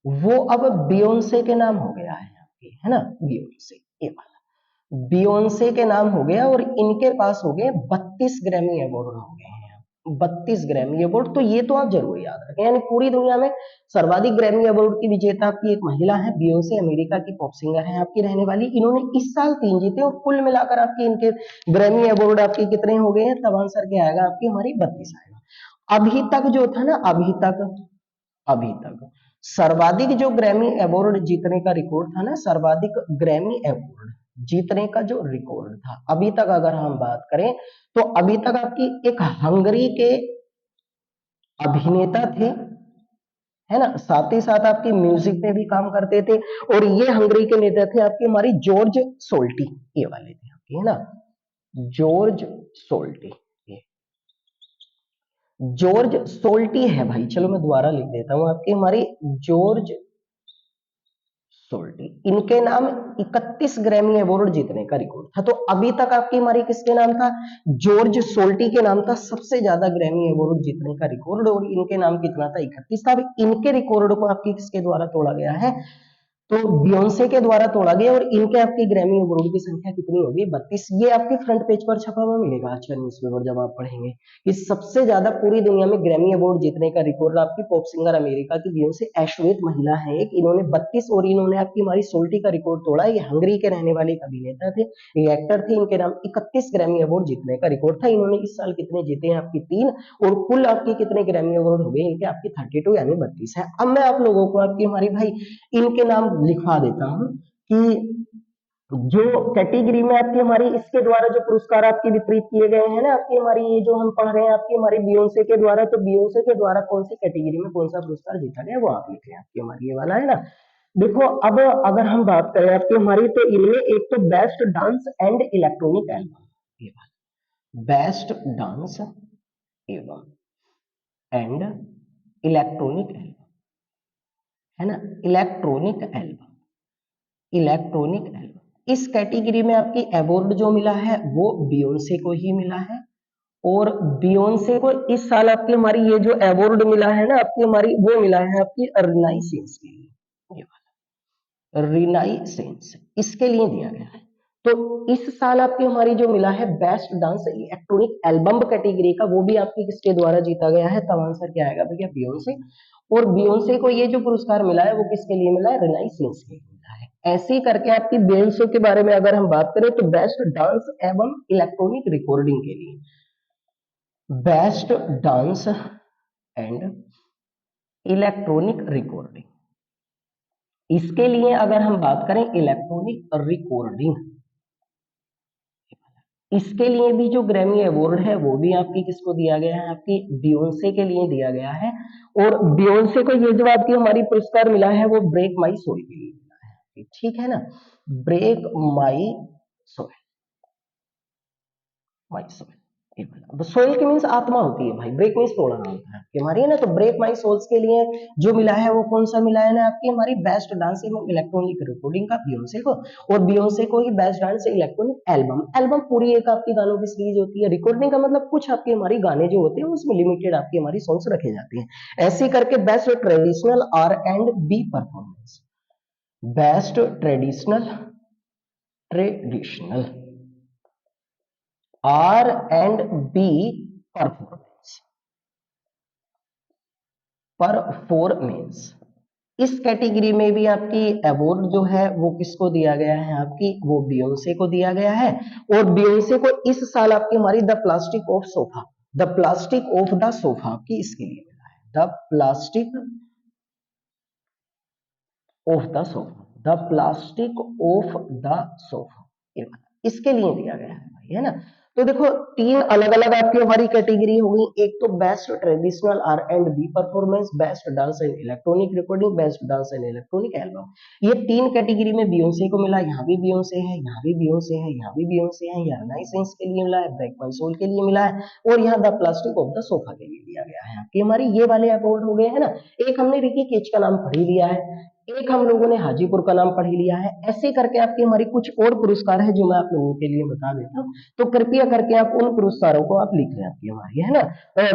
वो अब बियोंसे के नाम हो गया है आपके, है ना, बियोंसे, ये वाला बियोंसे के नाम हो गया। और इनके पास हो गए 32 ग्रैमी अवार्ड हो गए हैं, 32 ग्रैमी अवार्ड। तो ये तो आप जरूर याद रखें, यानी पूरी दुनिया में सर्वाधिक ग्रैमी अवार्ड की विजेता आपकी एक महिला है, बियोंसे, अमेरिका की पॉप सिंगर है आपकी रहने वाली। इन्होंने इस साल 3 जीते और कुल मिलाकर आपके इनके ग्रैमी अवार्ड आपके कितने हो गए हैं, तब आंसर क्या आएगा आपकी हमारी 32 आएगा। अभी तक जो था ना, अभी तक सर्वाधिक जो ग्रैमी अवार्ड जीतने का रिकॉर्ड था ना, सर्वाधिक ग्रैमी अवार्ड जीतने का जो रिकॉर्ड था अभी तक, अगर हम बात करें तो अभी तक आपकी एक हंगरी के अभिनेता थे, है ना, साथ ही साथ आपकी म्यूजिक में भी काम करते थे। और ये हंगरी के नेता थे आपके हमारी जॉर्ज सोल्टी, ये वाले थे आपके, है ना, जॉर्ज सोल्टी। ये जॉर्ज सोल्टी है भाई, चलो मैं दोबारा लिख देता हूं, आपकी हमारी जॉर्ज सोल्टी, इनके नाम 31 ग्रैमी अवार्ड जीतने का रिकॉर्ड था। तो अभी तक आपकी हमारी किसके नाम था, जॉर्ज सोल्टी के नाम था सबसे ज्यादा ग्रैमी अवार्ड जीतने का रिकॉर्ड, और इनके नाम कितना था, 31 था। अब इनके रिकॉर्ड को आपकी किसके द्वारा तोड़ा गया है, तो बियोंसे के द्वारा तोड़ा गया। और इनके आपकी ग्रैमी अवार्ड की संख्या कितनी होगी, 32। ये आपके फ्रंट पेज पर छपा हुआ मिलेगा आज का न्यूज़पेपर जब आप पढ़ेंगे कि सबसे ज्यादा पूरी दुनिया में ग्रैमी अवार्ड जीतने का रिकॉर्ड आपकी पॉप सिंगर अमेरिका की बियोंसे ऐश्वेत महिला है एक, इन्होंने 32, और इन्होंने आपकी हमारी सोल्टी का रिकॉर्ड तोड़ा। ये हंगरी के रहने वाले एक अभिनेता थे, ये एक्टर थे, इनके नाम 31 ग्रैमी अवार्ड जीतने का रिकॉर्ड था। इन्होंने इस साल कितने जीते हैं, आपकी 3, और कुल आपके कितने ग्रैमी अवार्ड हो गए इनके, आपकी 32 यानी 32 है। अब मैं आप लोगों को आपकी हमारी भाई इनके नाम लिखवा देता हूं कि जो कैटेगरी में आपकी हमारी इसके द्वारा जो पुरस्कार आपके वितरित किए गए हैं ना, आपकी हमारी ये जो हम पढ़ रहे हैं आपकी हमारी बियोंसे के द्वारा, तो बियोंसे के द्वारा कौन सी कैटेगरी में कौन सा पुरस्कार जीता गया वो आप लिख लें, आपकी हमारी ये वाला है ना। देखो अब अगर हम बात करें आपकी हमारी, तो इनमें एक तो best dance and electronic album, best dance एवं एंड इलेक्ट्रॉनिक एल्बम, है ना, इलेक्ट्रॉनिक एल्बम, इलेक्ट्रॉनिक एल्बम, इस कैटेगरी में आपकी अवार्ड जो मिला है वो बियोंसे को ही मिला है। और बियोंसे को इस साल आपकी हमारी ये जो अवार्ड मिला है ना आपकी हमारी, वो मिला है आपकी रिनाइसेंस के लिए, ये वाला रिनाइसेंस इसके लिए दिया गया है। तो इस साल आपकी हमारी जो मिला है best dance electronic album category का, वो भी आपकी किसके द्वारा जीता गया है, तब आंसर क्या आएगा भैया, बियोंसे। और बियोंसे को ये जो पुरस्कार मिला है वो किसके लिए मिला है, रिनाइसेंस के लिए मिला है। ऐसे ही करके आपकी बियोंसे के बारे में अगर हम बात करें तो बेस्ट डांस एवं इलेक्ट्रॉनिक रिकॉर्डिंग के लिए, best dance and electronic recording, इसके लिए अगर हम बात करें इलेक्ट्रॉनिक रिकॉर्डिंग, इसके लिए भी जो ग्रैमी अवार्ड है वो भी आपकी किसको दिया गया है, आपकी बियोंसे के लिए दिया गया है। और बियोंसे को ये जो आपकी हमारी पुरस्कार मिला है वो ब्रेक माई सोल के लिए मिला है, ठीक है ना, break my soul, my soul, soul की मीन्स आत्मा होती है भाई, ब्रेक मीन्स तोड़ना होता है कि हमारी, है ना। तो ब्रेक माई सोल्स के लिए जो मिला है वो कौन सा मिला है ना, आपकी हमारी बेस्ट डांस एवं इलेक्ट्रॉनिक रिकॉर्डिंग का बियोंसे को, और बियोंसे को ही best dance electronic album, album पूरी एक आपकी गानों की सीरीज होती है, रिकॉर्डिंग का मतलब कुछ आपके हमारी गाने जो होते हैं उसमें लिमिटेड आपकी हमारी सॉन्ग्स रखे जाते हैं। ऐसे करके best traditional R and B performance, best traditional, traditional R and B performance, performance, इस कैटेगरी में भी आपकी अवार्ड जो है वो किसको दिया गया है, आपकी वो बियोंसे को दिया गया है। और बियोंसे को इस साल आपकी हमारी the plastic of sofa, the plastic of the sofa आपकी इसके लिए मिला है, the plastic of the sofa, the plastic of the sofa, इसके लिए दिया गया है भाई, है ना। तो देखो तीन अलग अलग आपकी हमारी कैटेगरी होगी, एक तो best traditional R and B performance, best dance and electronic recording, best dance and electronic album, ये तीन कैटेगरी में बियोंसे को मिला। यहाँ भी बियोंसे है, यहाँ भी बियोंसे है, यहाँ भी बियोंसे है, यहाँ नाइसेंस के लिए मिला है, ब्रेक माई सोल के लिए मिला है, और यहाँ the plastic of the sofa के लिए दिया गया है। आपकी हमारी ये वाले अवार्ड हो गए हैं ना। एक हमने रिकी केच का नाम पढ़ ही लिया है, एक हम लोगों ने हाजीपुर का नाम पढ़ लिया है। ऐसे करके आपकी हमारी कुछ और पुरस्कार है जो मैं आप लोगों के लिए बता देता हूँ, तो कृपया करके आप उन पुरस्कारों को आप लिख लें आपकी हमारी, है ना,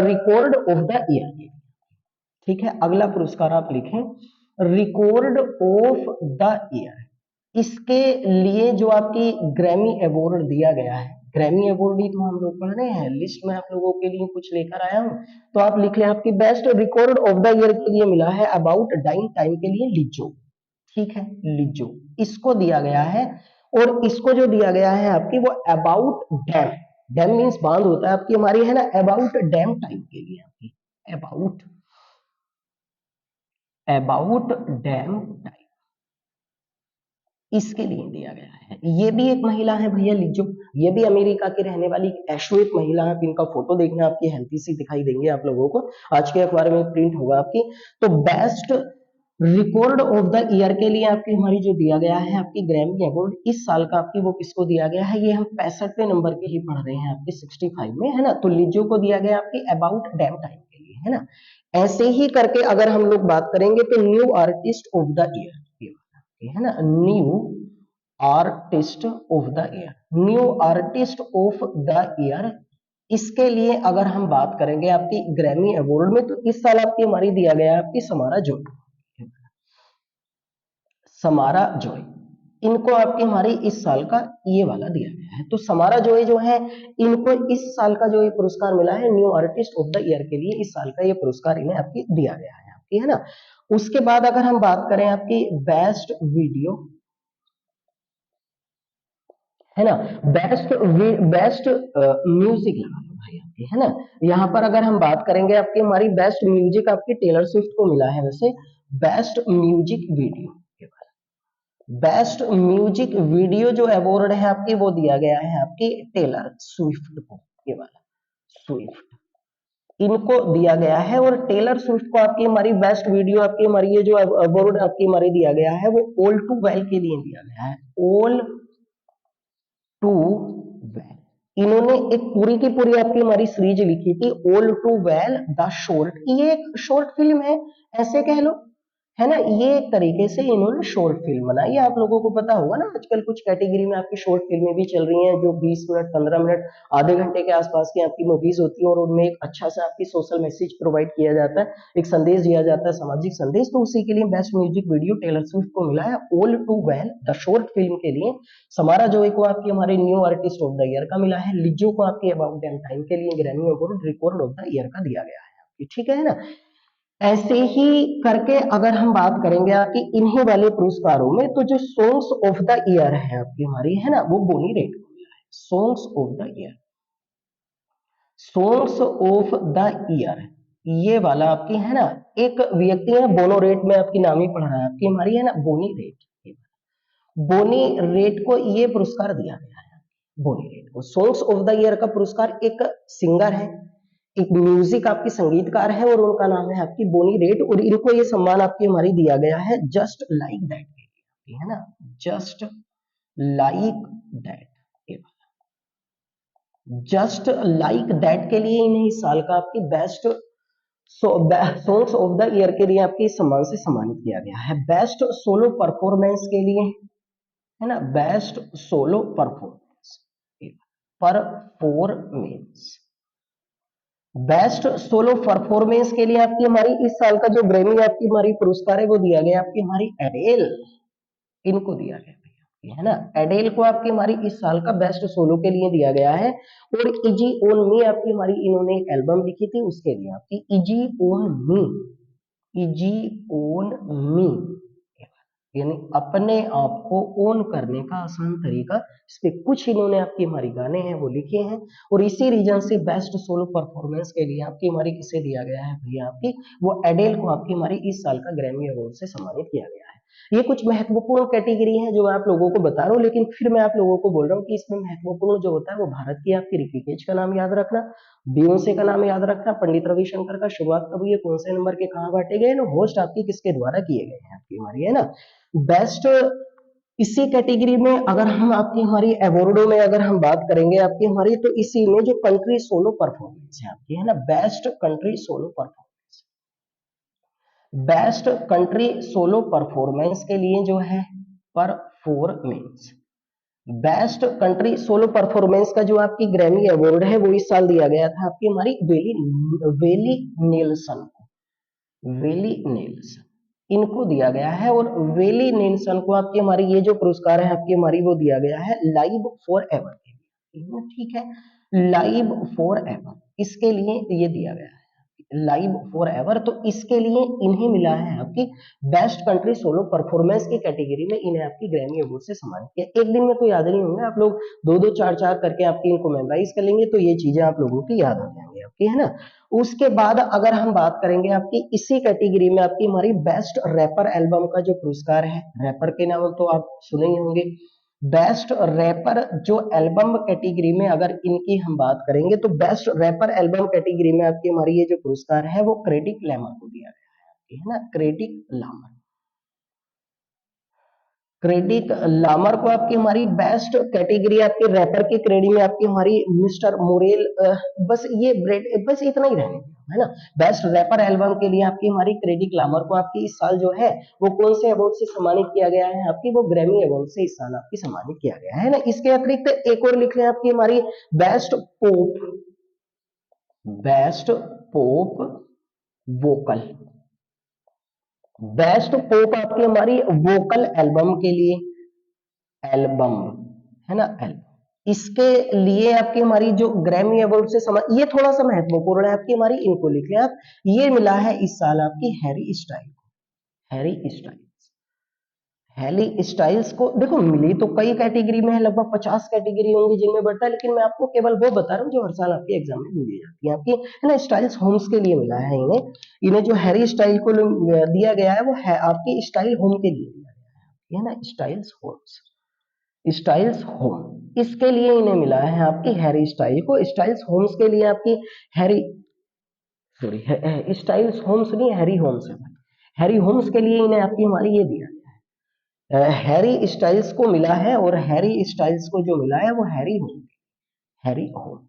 रिकॉर्ड ऑफ द ईयर, ठीक है। अगला पुरस्कार आप लिखें रिकॉर्ड ऑफ द ईयर, इसके लिए जो आपकी ग्रैमी अवार्ड दिया गया है, ग्रैमी अवार्ड ही तो हम लोग पढ़ रहे हैं, लिस्ट में आप लोगों के लिए कुछ लेकर आया हूं, तो आप लिख लें आपकी best record of the year के लिए मिला है अबाउट डाइन टाइम के लिए लिजो, ठीक है, लिजो इसको दिया गया है। और इसको जो दिया गया है आपकी वो अबाउट डैम, डैम मीन्स बांध होता है आपकी हमारी, है ना, अबाउट डैम टाइम के लिए आपकी, अबाउट, अबाउट डैम टाइम, इसके लिए दिया गया है। ये भी एक महिला है भैया लिजो, ये भी अमेरिका की रहने वाली ऐश्वर्य महिला है। इनका फोटो देखना, आपकी हेल्थी सी दिखाई देंगे आप लोगों को, आज के अखबार में प्रिंट होगा आपकी। तो best record of the year के लिए आपकी हमारी जो दिया गया है आपकी ग्रैमी अवार्ड इस साल का आपकी वो किसको दिया गया है, ये हम 65वें नंबर के ही पढ़ रहे हैं आपके 65 में, है ना। तो लिजो को दिया गया आपकी अबाउट डैम टाइम के लिए, है ना। ऐसे ही करके अगर हम लोग बात करेंगे तो new artist of the year, है ना, new artist of the year, new artist of the year, इसके लिए अगर हम बात करेंगे आपकी ग्रैमी अवार्ड में, तो इस साल आपकी हमारी दिया गया है आपकी समारा जॉय, समारा जॉय, इनको आपकी हमारी इस साल का ये वाला दिया गया है। तो समारा जॉय जो है, इनको इस साल का जो ये पुरस्कार मिला है new artist of the year के लिए, इस साल का ये पुरस्कार इन्हें आपकी दिया गया है आपकी, है ना। उसके बाद अगर हम बात करें आपकी बेस्ट वीडियो, है ना, बेस्ट म्यूजिक लगा लो भाई आपकी, है ना। यहाँ पर अगर हम बात करेंगे आपकी हमारी बेस्ट म्यूजिक आपकी टेलर स्विफ्ट को मिला है, वैसे best music video, best music video जो अवार्ड है आपकी वो दिया गया है आपकी टेलर स्विफ्ट को, ये वाला स्विफ्ट इनको दिया गया है। और टेलर स्विफ्ट को आपकी हमारी बेस्ट वीडियो आपकी हमारी ये जो अवार्ड आपकी हमारी दिया गया है वो ऑल टू वेल के लिए दिया गया है, ऑल टू वेल। इन्होंने एक पूरी की पूरी आपकी हमारी सीरीज लिखी थी All Too Well the short, ये एक शॉर्ट फिल्म है ऐसे कह लो, है ना। ये एक तरीके से इन्होंने शॉर्ट फिल्म बनाई है। आप लोगों को पता होगा ना आजकल कुछ कैटेगरी में आपकी शॉर्ट फिल्में भी चल रही हैं जो 20 मिनट 15 मिनट आधे घंटे के आसपास की आपकी मूवीज होती है, और उनमें एक अच्छा सा आपकी सोशल मैसेज प्रोवाइड किया जाता है, एक संदेश दिया जाता है, सामाजिक संदेश। तो उसी के लिए best music video Taylor Swift को मिला है All Too Well the short film के लिए। समारा जॉय को आपकी हमारे new artist of the year का मिला है, लिजो को आपकी अबाउट डैम टाइम के लिए Grammy award record of the year का दिया गया है आपकी, ठीक है ना। ऐसे ही करके अगर हम बात करेंगे आपकी इन्हीं वाले पुरस्कारों में, तो जो सॉन्ग्स ऑफ द ईयर है आपकी हमारी, है ना, वो बोनी रेट को मिला है। Songs of the year, songs of the year, ये वाला आपकी, है ना, एक व्यक्ति है बोनो रेट में आपकी नाम ही पढ़ रहा है आपकी हमारी, है ना, बोनी रेट, बोनी रेट को ये पुरस्कार दिया गया है। बोनी रेट को सॉन्ग्स ऑफ द ईयर का पुरस्कार, एक सिंगर है, एक म्यूजिक आपकी संगीतकार है, और उनका नाम है आपकी बोनी रेट, और इनको ये सम्मान आपकी हमारी दिया गया है जस्ट लाइक दैट के लिए, है ना, just like that, just like that के लिए इन्हें इस साल का आपकी best songs of the year के लिए आपके सम्मान से सम्मानित किया गया है। बेस्ट सोलो परफॉर्मेंस के लिए, है ना, best solo performance, performance, best solo performance के लिए आपकी हमारी इस साल का जो ग्रैमी आपकी हमारी पुरस्कार है वो दिया गया आपकी हमारी एडेल, इनको दिया गया, है ना। एडेल को आपकी हमारी इस साल का बेस्ट सोलो के लिए दिया गया है। और इजी ऑन मी आपकी हमारी इन्होंने एक एल्बम लिखी थी उसके लिए आपकी easy on me, easy on me, यानी अपने आप को ओन करने का आसान तरीका, इस पे कुछ इन्होंने आपकी हमारी गाने हैं वो लिखे हैं। और इसी रीजन से बेस्ट सोलो परफॉर्मेंस के लिए आपकी हमारी किसे दिया गया है भैया आपकी, वो एडेल को आपकी हमारी इस साल का ग्रैमी अवार्ड से सम्मानित किया गया है। ये कुछ महत्वपूर्ण कैटेगरी है जो मैं आप लोगों को बता रहा हूँ, लेकिन फिर मैं आप लोगों को बोल रहा हूँ कि इसमें महत्वपूर्ण जो होता है वो भारत की आपकी रिकी केज का नाम याद रखना, बियोंसे का नाम याद रखना, पंडित रविशंकर का शुरुआत कब हुई है, कौन से नंबर के कहाँ बांटे गए, होस्ट आपकी किसके द्वारा किए गए हैं आपकी हमारी, है ना। बेस्ट इसी कैटेगरी में अगर हम आपकी हमारी अवार्डों में अगर हम बात करेंगे आपकी हमारी, तो इसी में जो कंट्री सोलो परफॉर्मेंस है आपकी, है ना, best country solo performance, best country solo performance के लिए जो है performance, best country solo performance का जो आपकी ग्रैमी अवार्ड है वो इस साल दिया गया था आपकी हमारी वेली नेल्सन को, वेली नेल्सन इनको दिया गया है। और वेली नेल्सन को आपकी हमारी ये जो पुरस्कार है आपकी हमारी वो दिया गया है लाइव फॉर एवर के लिए, ठीक है, लाइव फॉर एवर, इसके लिए ये दिया गया है लाइव फॉर एवर। तो इसके लिए इन्हें मिला है आपकी बेस्ट कंट्री सोलो परफॉर्मेंस की कैटेगरी में, इन्हें आपकी ग्रैमी अवार्ड से सम्मानित किया। एक दिन में तो याद नहीं होंगे, आप लोग 2-2 4-4 करके आपकी इनको मेमोराइज कर लेंगे तो ये चीजें आप लोगों की याद आ जाएंगी। आपकी, है ना। उसके बाद अगर हम बात करेंगे आपकी इसी कैटेगरी में आपकी हमारी बेस्ट रैपर एल्बम का जो पुरस्कार है, रैपर के नाम तो आप सुने ही होंगे। बेस्ट रैपर जो एल्बम कैटेगरी में अगर इनकी हम बात करेंगे तो बेस्ट रैपर एल्बम कैटेगरी में आपकी हमारी ये जो पुरस्कार है वो क्रेडिट लैमर को दिया गया है ना, क्रेडिट लामर। क्रेडिट लामर को आपकी हमारी बेस्ट कैटेगरी आपके रैपर की क्रेडिट में आपकी हमारी मिस्टर मोरेल, बस ये बस इतना ही रहने है ना। बेस्ट रैपर एल्बम के लिए आपकी हमारी क्रेडिट लामर को आपकी इस साल जो है वो कौन से अवार्ड से सम्मानित किया गया है, आपकी वो ग्रैमी अवार्ड से इस साल आपकी सम्मानित किया गया है ना। इसके अतिरिक्त एक और लिख लें आपकी हमारी best pope, best pope vocal, best pope आपकी हमारी वोकल एल्बम के लिए, एल्बम है ना, एल्बम इसके लिए आपकी हमारी जो ग्रैमी अवार्ड से ये थोड़ा सा महत्वपूर्ण है आपकी हमारी, इनको लिख लें आप। ये मिला है इस साल आपकी हैरी स्टाइल को, हैरी स्टाइल्स, हैरी स्टाइल्स को देखो मिली तो कई कैटेगरी में है, लगभग 50 कैटेगरी होंगी जिनमें बढ़ता है, लेकिन मैं आपको केवल वो बता रहा हूँ जो हर साल आपके एग्जाम में मिली जाती है आपकी, है ना। स्टाइल्स होम्स के लिए मिला है इन्हें, इन्हें जो हैरी स्टाइल को दिया गया है वो है आपकी स्टाइल होम के लिए दिया गया है ना, स्टाइल्स होम्स, स्टाइल्स होम इसके लिए इन्हें मिला है आपकी हैरी स्टाइल को। स्टाइल्स होम्स के लिए आपकी हैरी, सॉरी स्टाइल्स होम्स नहीं हैरी होम्स है, हैरी होम्स के लिए इन्हें आपकी हमारी ये दिया गया है, हैरी स्टाइल्स को मिला है, और हैरी स्टाइल्स को जो मिला है वो हैरी होम, हैरी होम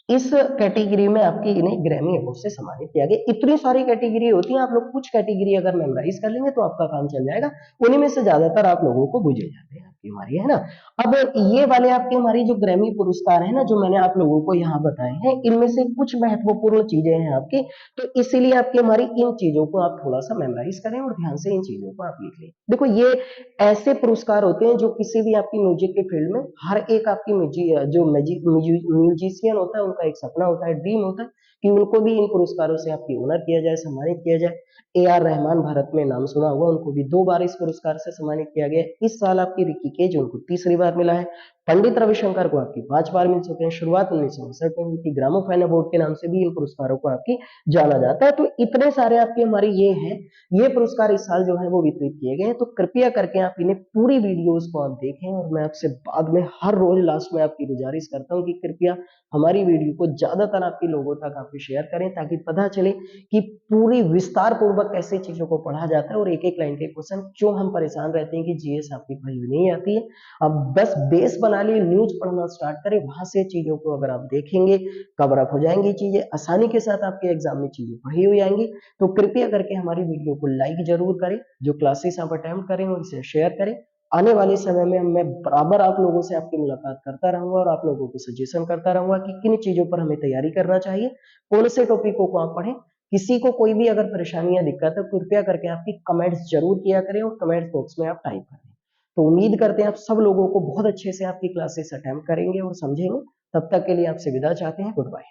इस कैटेगरी में आपकी इन्हें ग्रैमी अवार्ड से सम्मानित किया गया। इतनी सारी कैटेगरी होती है, आप लोग कुछ कैटेगरी अगर मेमोराइज कर लेंगे तो आपका काम चल जाएगा, उन्हीं में से ज्यादातर आप लोगों को बुझे जाते हैं आपकी हमारी, है ना। अब ये वाले आपकी हमारी जो ग्रैमी पुरस्कार है ना जो मैंने आप लोगों को यहाँ बताए हैं, इनमें से कुछ महत्वपूर्ण चीजें हैं आपकी, तो इसीलिए आपकी हमारी इन चीजों को आप थोड़ा सा मेमोराइज करें और ध्यान से इन चीजों को आप लिख लें। देखो ये ऐसे पुरस्कार होते हैं जो किसी भी आपकी म्यूजिक के फील्ड में हर एक आपकी म्यूजिशियन होता है उनका एक सपना होता है, ड्रीम होता है कि उनको भी इन पुरस्कारों से आपकी ऑनर किया जाए, सम्मानित किया जाए। ए आर रहमान भारत में नाम सुना होगा, उनको भी 2 बार इस पुरस्कार से सम्मानित किया गया। इस साल आपकी रिकी केज उनको तीसरी बार मिला है। पंडित रविशंकर को आपकी 5 बार मिल चुके हैं, शुरुआत 1959 में हुई थी। ग्रामोफोन अवार्ड के नाम से भी इन पुरस्कारों को आपकी जाना जाता है। तो इतने सारे आपके हमारे ये हैं, ये पुरस्कार इस साल जो है वो वितरित किए गए हैं, तो कृपया करके आप इन्हें पूरी वीडियोस को आप देखें, और मैं आपसे बाद में हर रोज लास्ट में आपकी गुजारिश करता हूं कि कृपया हमारी वीडियो को ज्यादातर आपके लोगों तक आप शेयर करें, ताकि पता चले कि पूरी विस्तार पूर्वक कैसे चीजों को पढ़ा जाता है, और एक एक लाइन के क्वेश्चन जो हम परेशान रहते हैं कि जीएस आपकी पढ़ी हुई नहीं आती है, अब बस बेस बना लिए, न्यूज पढ़ना स्टार्ट करें, वहां से चीजों को अगर आप देखेंगे कवर अप हो जाएंगी चीजें, आसानी के साथ आपके एग्जाम में चीजें पढ़ी हुई आएंगी। तो कृपया करके हमारी वीडियो को लाइक जरूर करें, जो क्लासेस आप अटेम्प्ट करें और इसे शेयर करें। आने वाले समय में मैं बराबर आप लोगों से आपकी मुलाकात करता रहूंगा, और आप लोगों को सजेशन करता रहूंगा कि किन चीजों पर हमें तैयारी करना चाहिए, कौन से टॉपिकों को आप पढ़ें। किसी को कोई भी अगर परेशानी या दिक्कत है, कृपया करके आपकी कमेंट्स जरूर किया करें, और कमेंट बॉक्स में आप टाइप करें। तो उम्मीद करते हैं आप सब लोगों को बहुत अच्छे से आपकी क्लासेस अटेम्प्ट करेंगे और समझेंगे। तब तक के लिए आपसे विदा चाहते हैं, गुड बाय।